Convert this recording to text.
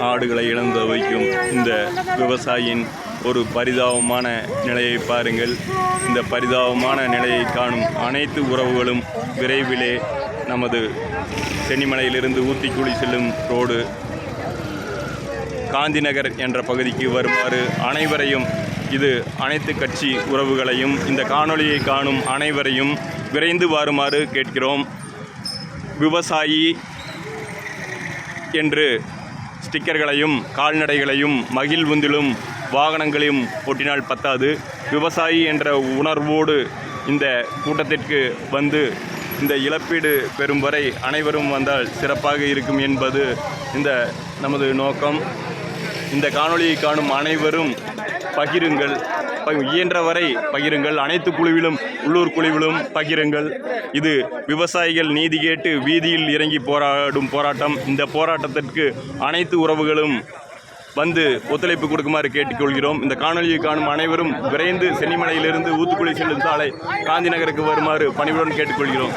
ஆடுகளை இழந்து வைக்கும் இந்த விவசாயியின் ஒரு பரிதாபமான நிலையை பாருங்கள். இந்த பரிதாபமான நிலையை காணும் அனைத்து உறவுகளும் விரைவிலே நமது சென்னிமலையிலிருந்து ஊத்திக்குழி செல்லும் ரோடு காந்திநகர் என்ற பகுதிக்கு வருமாறு அனைவரையும், இது அனைத்து கட்சி உறவுகளையும், இந்த காணொளியை காணும் அனைவரையும் விரைந்து வருமாறு கேட்கிறோம். விவசாயி என்று ஸ்டிக்கர்களையும் கால்நடைகளையும் மகிழ்வுந்திலும் வாகனங்களையும் ஒட்டினால் பத்தாது. விவசாயி என்ற உணர்வோடு இந்த கூட்டத்திற்கு வந்து இந்த இழப்பீடு பெறும் வரை அனைவரும் வந்தால் சிறப்பாக இருக்கும் என்பது இந்த நமது நோக்கம். இந்த காணொளியை காணும் அனைவரும் பகிருங்கள், இயன்றவரை பகிருங்கள். அனைத்து குழுவிலும், உள்ளூர் குழுவிலும் பகிருங்கள். இது விவசாயிகள் நீதி கேட்டு வீதியில் இறங்கி போராடும் போராட்டம். இந்த போராட்டத்திற்கு அனைத்து உறவுகளும் வந்து ஒத்துழைப்பு கொடுக்குமாறு கேட்டுக்கொள்கிறோம். இந்த காணொலியை காணும் அனைவரும் விரைந்து சென்னிமலையிலிருந்து ஊத்துக்குழி செல்லும் சாலை காந்திநகருக்கு வருமாறு பணிவுடன் கேட்டுக்கொள்கிறோம்.